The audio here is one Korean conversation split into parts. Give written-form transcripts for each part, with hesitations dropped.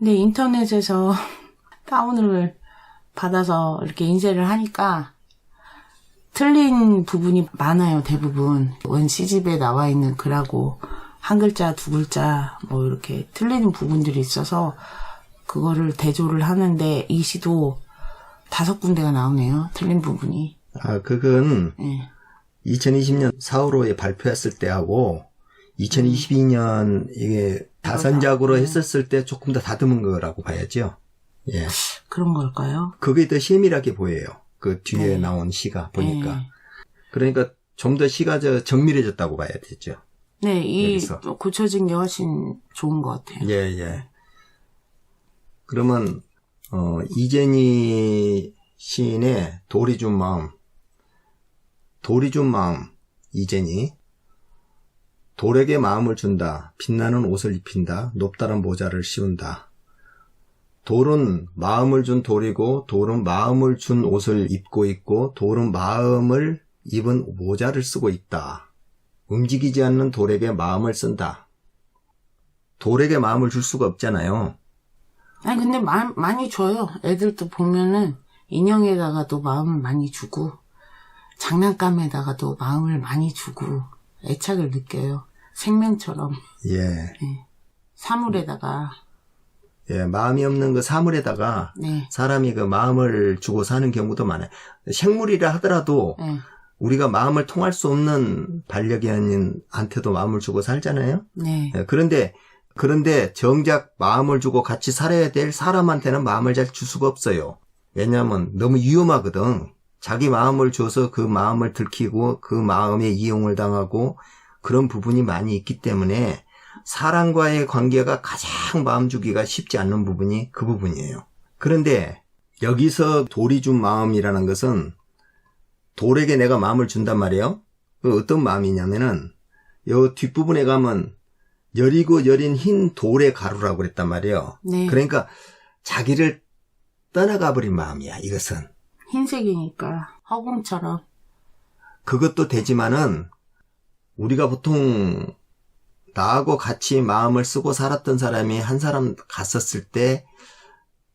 근데 인터넷에서 다운을 받아서 이렇게 인쇄를 하니까 틀린 부분이 많아요, 대부분. 원 C집에 나와 있는 글하고 한 글자, 두 글자 뭐 이렇게 틀리는 부분들이 있어서 그거를 대조를 하는데 이 시도 5군데가 나오네요, 틀린 부분이. 아, 그건 네. 2020년 4월호에 발표했을 때하고 2022년 이게 다선작으로 했었을 때 조금 더 다듬은 거라고 봐야죠. 예. 그런 걸까요? 그게 더 세밀하게 보여요. 그 뒤에 네. 나온 시가 보니까. 네. 그러니까 좀 더 시가 정밀해졌다고 봐야 되죠. 네, 이 여기서. 고쳐진 게 훨씬 좋은 것 같아요. 예, 예. 그러면 이재니 시인의 돌이 준 마음, 이재니. 돌에게 마음을 준다. 빛나는 옷을 입힌다. 높다란 모자를 씌운다. 돌은 마음을 준 돌이고 돌은 마음을 준 옷을 입고 있고 돌은 마음을 입은 모자를 쓰고 있다. 움직이지 않는 돌에게 마음을 쓴다. 돌에게 마음을 줄 수가 없잖아요. 아니 근데 많이 줘요. 애들도 보면은 인형에다가도 마음을 많이 주고 장난감에다가도 마음을 많이 주고 애착을 느껴요. 생명처럼. 예. 네. 사물에다가. 예, 마음이 없는 그 사물에다가 네. 사람이 그 마음을 주고 사는 경우도 많아요. 생물이라 하더라도 네. 우리가 마음을 통할 수 없는 반려견한테도 마음을 주고 살잖아요. 네. 예, 그런데 정작 마음을 주고 같이 살아야 될 사람한테는 마음을 잘 줄 수가 없어요. 왜냐하면 너무 위험하거든. 자기 마음을 줘서 그 마음을 들키고 그 마음에 이용을 당하고 그런 부분이 많이 있기 때문에 사람과의 관계가 가장 마음 주기가 쉽지 않는 부분이 그 부분이에요. 그런데 여기서 돌이 준 마음이라는 것은 돌에게 내가 마음을 준단 말이에요. 그 어떤 마음이냐면은 요 뒷부분에 가면 여리고 여린 흰 돌의 가루라고 그랬단 말이에요. 네. 그러니까 자기를 떠나가 버린 마음이야, 이것은. 흰색이니까 허공처럼. 그것도 되지만은 우리가 보통 나하고 같이 마음을 쓰고 살았던 사람이 한 사람 갔었을 때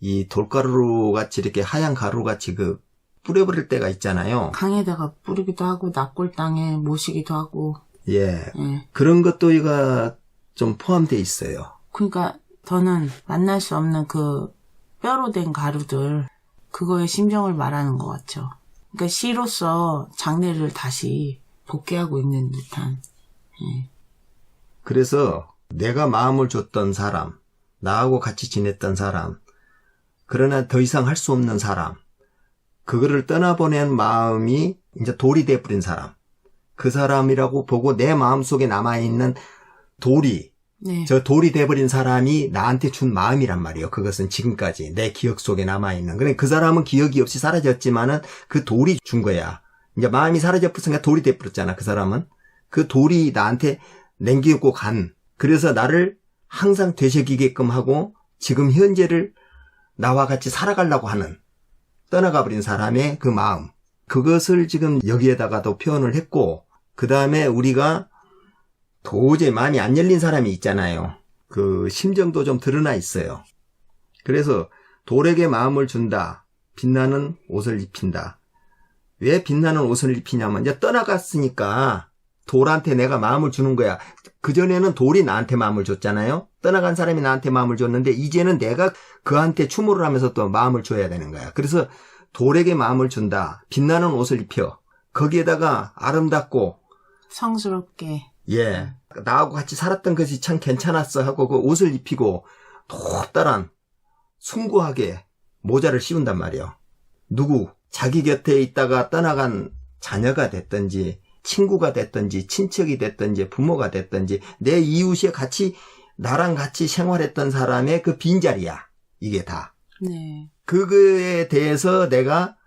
이 돌가루 같이 이렇게 하얀 가루 같이 그 뿌려버릴 때가 있잖아요. 강에다가 뿌리기도 하고 납골 땅에 모시기도 하고. 예. 예. 그런 것도 이거 좀 포함되어 있어요. 그러니까 저는 만날 수 없는 그 뼈로 된 가루들 그거의 심정을 말하는 것 같죠. 그러니까 시로서 장래를 다시 복귀하고 있는 듯한. 예. 그래서 내가 마음을 줬던 사람, 나하고 같이 지냈던 사람, 그러나 더 이상 할 수 없는 사람, 그거를 떠나보낸 마음이 이제 돌이 돼버린 사람, 그 사람이라고 보고 내 마음속에 남아있는 돌이, 네. 저 돌이 돼버린 사람이 나한테 준 마음이란 말이에요. 그것은 지금까지 내 기억 속에 남아있는. 그러니까 그 사람은 기억이 없이 사라졌지만은 그 돌이 준 거야. 이제 마음이 사라져버렸으니까 돌이 돼버렸잖아, 그 사람은. 그 돌이 나한테 남기고 간. 그래서 나를 항상 되새기게끔 하고 지금 현재를 나와 같이 살아가려고 하는 떠나가 버린 사람의 그 마음. 그것을 지금 여기에다가도 표현을 했고 그 다음에 우리가 도저히 마음이 안 열린 사람이 있잖아요. 그 심정도 좀 드러나 있어요. 그래서 돌에게 마음을 준다. 빛나는 옷을 입힌다. 왜 빛나는 옷을 입히냐면 이제 떠나갔으니까 돌한테 내가 마음을 주는 거야. 그전에는 돌이 나한테 마음을 줬잖아요. 떠나간 사람이 나한테 마음을 줬는데 이제는 내가 그한테 추모를 하면서 또 마음을 줘야 되는 거야. 그래서 돌에게 마음을 준다. 빛나는 옷을 입혀. 거기에다가 아름답고 성스럽게. 예, 나하고 같이 살았던 것이 참 괜찮았어 하고 그 옷을 입히고 높다란 숭고하게 모자를 씌운단 말이에요. 누구? 자기 곁에 있다가 떠나간 자녀가 됐든지 친구가 됐든지 친척이 됐든지 부모가 됐든지 내 이웃에 같이 나랑 같이 생활했던 사람의 그 빈자리야. 이게 다. 네. 그거에 대해서 내가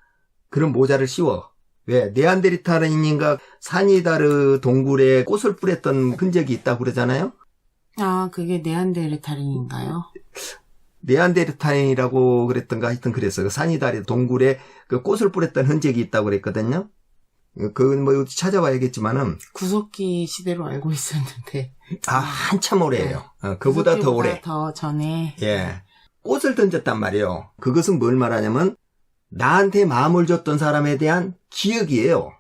그런 모자를 씌워. 왜? 네안데르탈인인가 사니다르 동굴에 꽃을 뿌렸던 흔적이 있다고 그러잖아요? 아, 그게 네안데르탈인인가요? 네안데르탈인이라고 그랬던가 하여튼 그랬어요. 그 사니다르 동굴에 그 꽃을 뿌렸던 흔적이 있다고 그랬거든요. 그건 뭐 찾아봐야겠지만은 구석기 시대로 알고 있었는데. 한참 오래예요. 그보다 더 오래. 더 전에. 예. 꽃을 던졌단 말이에요. 그것은 뭘 말하냐면 나한테 마음을 줬던 사람에 대한 기억이에요.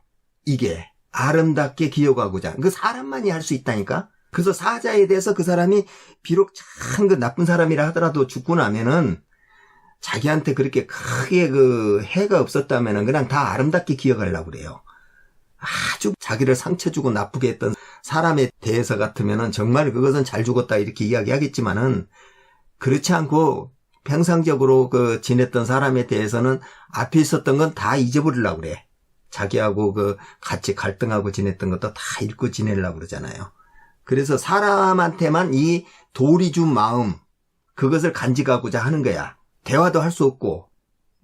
이게 아름답게 기억하고자. 그 사람만이 할 수 있다니까. 그래서 사자에 대해서 그 사람이 비록 참 그 나쁜 사람이라 하더라도 죽고 나면은 자기한테 그렇게 크게 그 해가 없었다면은 그냥 다 아름답게 기억하려고 그래요. 아주 자기를 상처 주고 나쁘게 했던 사람에 대해서 같으면은 정말 그것은 잘 죽었다 이렇게 이야기하겠지만은 그렇지 않고 평상적으로 그 지냈던 사람에 대해서는 앞에 있었던 건 다 잊어버리려고 그래. 자기하고 그 같이 갈등하고 지냈던 것도 다 잊고 지내려고 그러잖아요. 그래서 사람한테만 이 돌이 준 마음, 그것을 간직하고자 하는 거야. 대화도 할 수 없고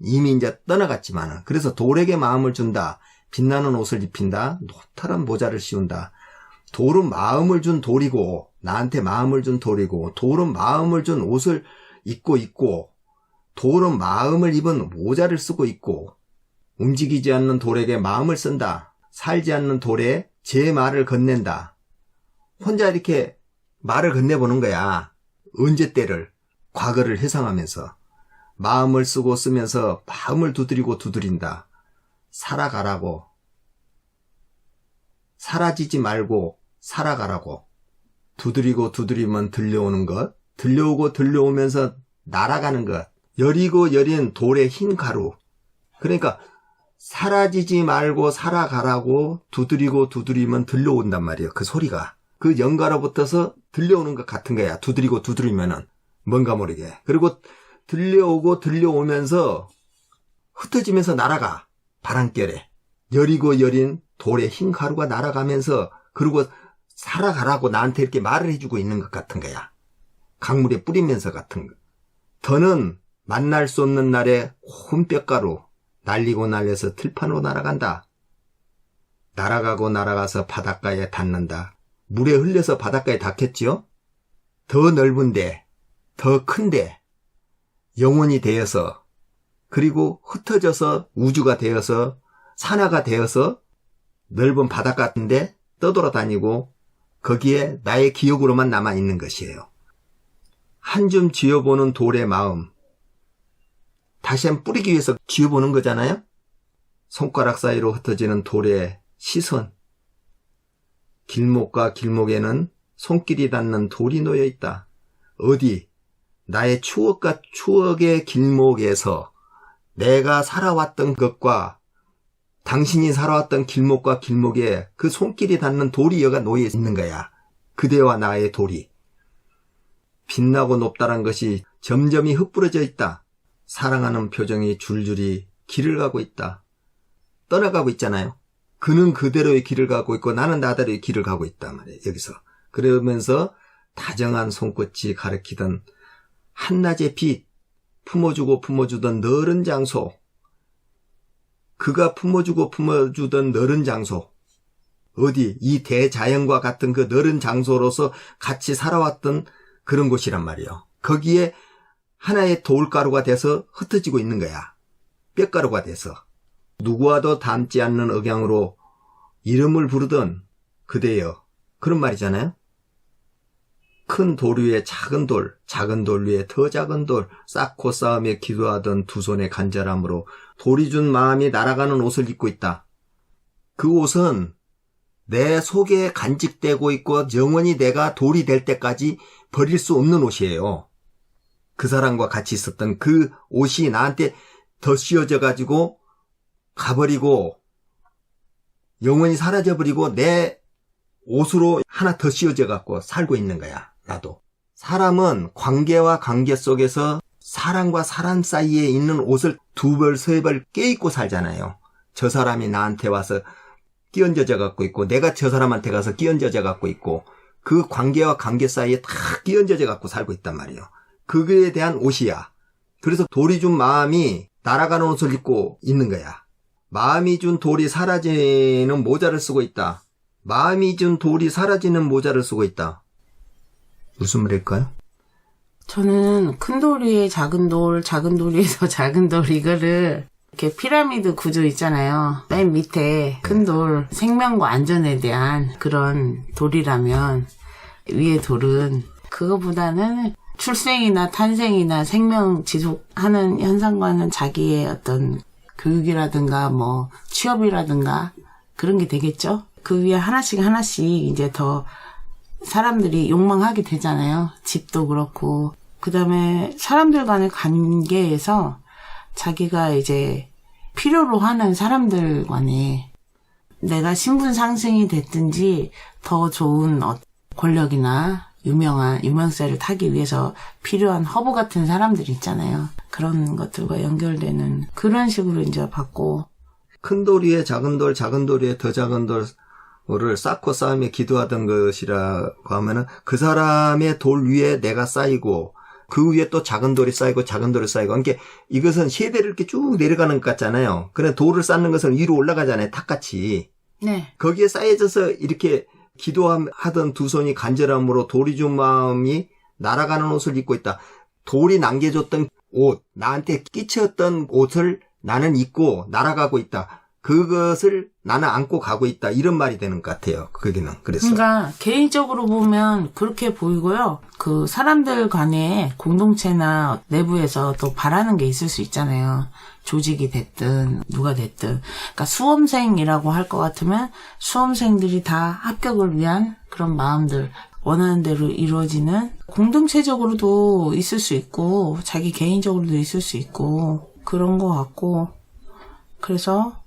이미 이제 떠나갔지만은. 그래서 돌에게 마음을 준다. 빛나는 옷을 입힌다. 노탈한 모자를 씌운다. 돌은 마음을 준 돌이고 나한테 마음을 준 돌이고 돌은 마음을 준 옷을 입고 있고 돌은 마음을 입은 모자를 쓰고 있고 움직이지 않는 돌에게 마음을 쓴다. 살지 않는 돌에 제 말을 건넨다. 혼자 이렇게 말을 건네보는 거야. 언제 때를, 과거를 회상하면서 마음을 쓰고 쓰면서 마음을 두드리고 두드린다. 살아가라고. 사라지지 말고 살아가라고. 두드리고 두드리면 들려오는 것, 들려오고 들려오면서 날아가는 것, 여리고 여린 돌의 흰 가루. 그러니까 사라지지 말고 살아가라고 두드리고 두드리면 들려온단 말이에요. 그 소리가. 그 연가로 붙어서 들려오는 것 같은 거야. 두드리고 두드리면은 뭔가 모르게. 그리고 들려오고 들려오면서 흩어지면서 날아가. 바람결에. 여리고 여린 돌의 흰 가루가 날아가면서 그리고 살아가라고 나한테 이렇게 말을 해주고 있는 것 같은 거야. 강물에 뿌리면서 같은 거. 더는 만날 수 없는 날에 온 뼈가루 날리고 날려서 들판으로 날아간다. 날아가고 날아가서 바닷가에 닿는다. 물에 흘려서 바닷가에 닿겠지요? 더 넓은데, 더 큰데, 영혼이 되어서, 그리고 흩어져서 우주가 되어서, 산하가 되어서 넓은 바닷가 같은데 떠돌아다니고 거기에 나의 기억으로만 남아있는 것이에요. 한 줌 쥐어보는 돌의 마음. 다시 한번 뿌리기 위해서 쥐어보는 거잖아요? 손가락 사이로 흩어지는 돌의 시선. 길목과 길목에는 손길이 닿는 돌이 놓여 있다. 어디? 나의 추억과 추억의 길목에서 내가 살아왔던 것과 당신이 살아왔던 길목과 길목에 그 손길이 닿는 돌이 여가 놓여 있는 거야. 그대와 나의 돌이. 빛나고 높다란 것이 점점이 흩뿌려져 있다. 사랑하는 표정이 줄줄이 길을 가고 있다. 떠나가고 있잖아요. 그는 그대로의 길을 가고 있고 나는 나대로의 길을 가고 있단 말이에요. 여기서. 그러면서 다정한 손끝이 가리키던 한낮의 빛, 품어주고 품어주던 너른 장소, 그가 품어주고 품어주던 너른 장소, 어디 이 대자연과 같은 그 너른 장소로서 같이 살아왔던 그런 곳이란 말이에요. 거기에 하나의 돌가루가 돼서 흩어지고 있는 거야. 뼈가루가 돼서. 누구와도 닮지 않는 억양으로 이름을 부르던 그대여. 그런 말이잖아요. 큰 돌 위에 작은 돌, 작은 돌 위에 더 작은 돌, 쌓고 쌓으며 기도하던 두 손의 간절함으로 돌이 준 마음이 날아가는 옷을 입고 있다. 그 옷은 내 속에 간직되고 있고 영원히 내가 돌이 될 때까지 버릴 수 없는 옷이에요. 그 사람과 같이 있었던 그 옷이 나한테 더 씌워져 가지고 가버리고 영원히 사라져버리고 내 옷으로 하나 더 씌워져 갖고 살고 있는 거야. 나도. 사람은 관계와 관계 속에서 사람과 사람 사이에 있는 옷을 두 벌, 세 벌 껴입고 살잖아요. 저 사람이 나한테 와서 끼얹어져 갖고 있고 내가 저 사람한테 가서 끼얹어져 갖고 있고 그 관계와 관계 사이에 다 끼얹어져 갖고 살고 있단 말이에요. 그거에 대한 옷이야. 그래서 돌이 준 마음이 날아가는 옷을 입고 있는 거야. 마음이 준 돌이 사라지는 모자를 쓰고 있다. 마음이 준 돌이 사라지는 모자를 쓰고 있다. 무슨 말일까요? 저는 큰 돌 위에 작은 돌, 작은 돌 위에서 작은 돌 이거를 이렇게 피라미드 구조 있잖아요. 맨 밑에 큰 돌, 생명과 안전에 대한 그런 돌이라면 위에 돌은 그거보다는 출생이나 탄생이나 생명 지속하는 현상과는 자기의 어떤 교육이라든가 뭐 취업이라든가 그런 게 되겠죠. 그 위에 하나씩 이제 더 사람들이 욕망하게 되잖아요. 집도 그렇고. 그 다음에 사람들 간의 관계에서 자기가 이제 필요로 하는 사람들 간에 내가 신분 상승이 됐든지 더 좋은 권력이나 유명세를 타기 위해서 필요한 허브 같은 사람들이 있잖아요. 그런 것들과 연결되는 그런 식으로 이제 받고. 큰 돌 위에 작은 돌, 작은 돌 위에 더 작은 돌을 쌓고 쌓으며 기도하던 것이라고 하면은 그 사람의 돌 위에 내가 쌓이고 그 위에 또 작은 돌이 쌓이고 작은 돌이 쌓이고. 그러니까 이것은 세대를 이렇게 쭉 내려가는 것 같잖아요. 그래 돌을 쌓는 것은 위로 올라가잖아요. 탑같이. 네. 거기에 쌓여져서 이렇게 기도하던 두 손이 간절함으로 돌이 준 마음이 날아가는 옷을 입고 있다. 돌이 남겨줬던 옷, 나한테 끼쳤던 옷을 나는 입고 날아가고 있다. 그것을 나는 안고 가고 있다. 이런 말이 되는 것 같아요. 거기는. 그래서. 그러니까 개인적으로 보면 그렇게 보이고요. 그 사람들 간에 공동체나 내부에서 또 바라는 게 있을 수 있잖아요. 조직이 됐든 누가 됐든. 그러니까 수험생이라고 할 것 같으면 수험생들이 다 합격을 위한 그런 마음들, 원하는 대로 이루어지는 공동체적으로도 있을 수 있고 자기 개인적으로도 있을 수 있고 그런 것 같고. 그래서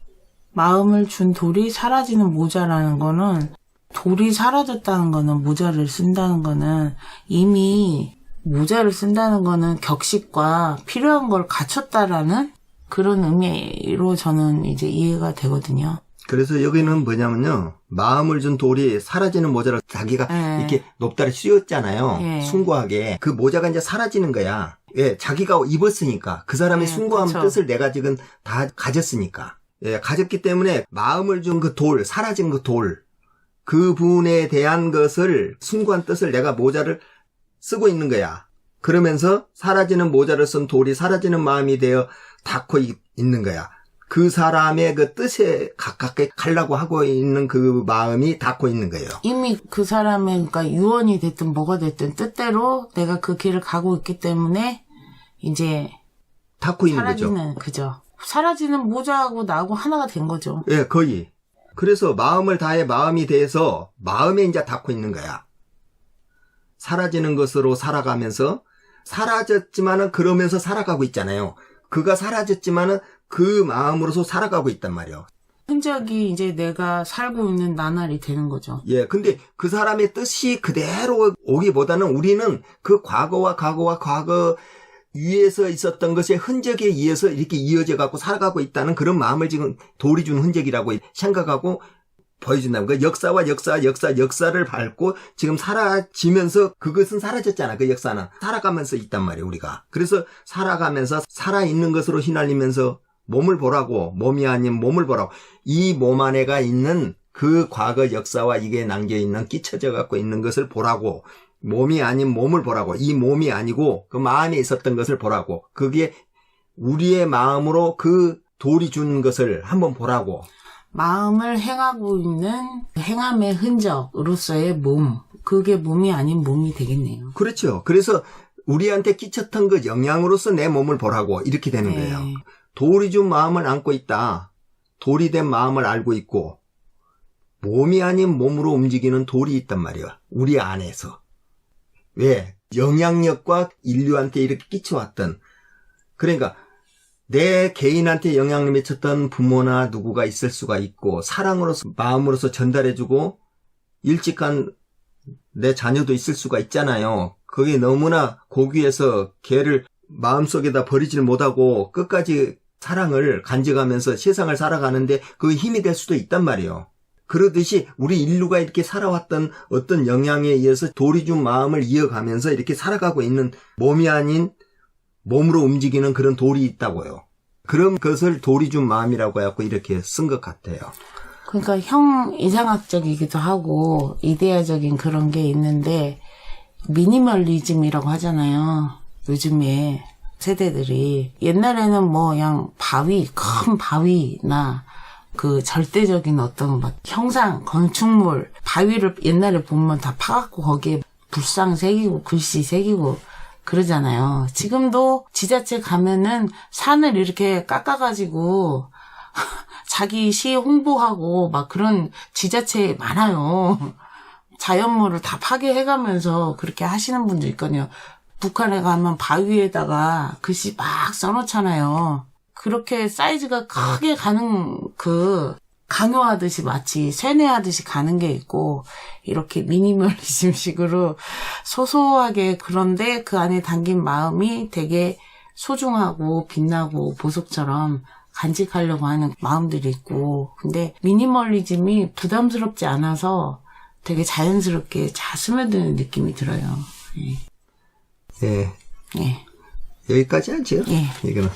마음을 준 돌이 사라지는 모자라는 거는, 돌이 사라졌다는 거는, 모자를 쓴다는 거는 이미 모자를 쓴다는 거는 격식과 필요한 걸 갖췄다라는 그런 의미로 저는 이제 이해가 되거든요. 그래서 여기는 뭐냐면요. 마음을 준 돌이 사라지는 모자를 자기가 네. 이렇게 높다리 씌웠잖아요. 네. 숭고하게. 그 모자가 이제 사라지는 거야. 예, 자기가 입었으니까. 그 사람의 네, 숭고한 그렇죠. 뜻을 내가 지금 다 가졌으니까. 예, 가졌기 때문에 마음을 준 그 돌, 사라진 그 돌, 그 분에 대한 것을, 숭고한 뜻을 내가 모자를 쓰고 있는 거야. 그러면서 사라지는 모자를 쓴 돌이 사라지는 마음이 되어 닿고 있는 거야. 그 사람의 그 뜻에 가깝게 가려고 하고 있는 그 마음이 닿고 있는 거예요. 이미 그 사람의, 그러니까 유언이 됐든 뭐가 됐든 뜻대로 내가 그 길을 가고 있기 때문에 이제 닿고 있는 거죠. 사라지는, 그죠. 사라지는 모자하고 나하고 하나가 된 거죠. 예, 거의. 그래서 마음을 다해 마음이 돼서 마음에 이제 닿고 있는 거야. 사라지는 것으로 살아가면서, 사라졌지만은 그러면서 살아가고 있잖아요. 그가 사라졌지만은 그 마음으로서 살아가고 있단 말이에요. 흔적이 이제 내가 살고 있는 나날이 되는 거죠. 예, 근데 그 사람의 뜻이 그대로 오기보다는 우리는 그 과거 위에서 있었던 것의 흔적에 의해서 이렇게 이어져 갖고 살아가고 있다는 그런 마음을 지금 돌이 준 흔적이라고 생각하고 보여준다는 거예요. 역사를 밟고 지금 사라지면서 그것은 사라졌잖아. 그 역사는 살아가면서 있단 말이에요. 우리가. 그래서 살아가면서 살아있는 것으로 휘날리면서 몸을 보라고, 몸이 아닌 몸을 보라고. 이 몸 안에가 있는 그 과거 역사와 이게 남겨있는 끼쳐져 갖고 있는 것을 보라고. 몸이 아닌 몸을 보라고. 이 몸이 아니고 그 마음에 있었던 것을 보라고. 그게 우리의 마음으로 그 돌이 준 것을 한번 보라고. 마음을 행하고 있는 행함의 흔적으로서의 몸. 그게 몸이 아닌 몸이 되겠네요. 그렇죠. 그래서 우리한테 끼쳤던 그 영향으로서 내 몸을 보라고 이렇게 되는 네. 거예요. 돌이 준 마음을 안고 있다. 돌이 된 마음을 알고 있고 몸이 아닌 몸으로 움직이는 돌이 있단 말이에요. 우리 안에서. 왜? 영향력과 인류한테 이렇게 끼쳐왔던. 그러니까 내 개인한테 영향을 미쳤던 부모나 누구가 있을 수가 있고 사랑으로서 마음으로서 전달해주고 일찍한 내 자녀도 있을 수가 있잖아요. 그게 너무나 고귀해서 걔를 마음속에다 버리질 못하고 끝까지 사랑을 간직하면서 세상을 살아가는데 그 힘이 될 수도 있단 말이에요. 그러듯이 우리 인류가 이렇게 살아왔던 어떤 영향에 의해서 돌이 준 마음을 이어가면서 이렇게 살아가고 있는 몸이 아닌 몸으로 움직이는 그런 돌이 있다고요. 그런 것을 돌이 준 마음이라고 해갖고 이렇게 쓴 것 같아요. 그러니까 형 이상학적이기도 하고 이데아적인 그런 게 있는데 미니멀리즘이라고 하잖아요. 요즘에 세대들이. 옛날에는 뭐 그냥 큰 바위나 그 절대적인 어떤 막 형상, 건축물, 바위를 옛날에 보면 다 파갖고 거기에 불상 새기고 글씨 새기고 그러잖아요. 지금도 지자체 가면은 산을 이렇게 깎아가지고 자기 시 홍보하고 막 그런 지자체 많아요. 자연물을 다 파괴해가면서 그렇게 하시는 분들 있거든요. 북한에 가면 바위에다가 글씨 막 써놓잖아요. 그렇게 사이즈가 크게 가는 강요하듯이 마치 세뇌하듯이 가는 게 있고, 이렇게 미니멀리즘식으로 소소하게, 그런데 그 안에 담긴 마음이 되게 소중하고 빛나고 보석처럼 간직하려고 하는 마음들이 있고, 근데 미니멀리즘이 부담스럽지 않아서 되게 자연스럽게 잘 스며드는 느낌이 들어요. 예. 예. 예. 여기까지 하죠. 예. 이거는.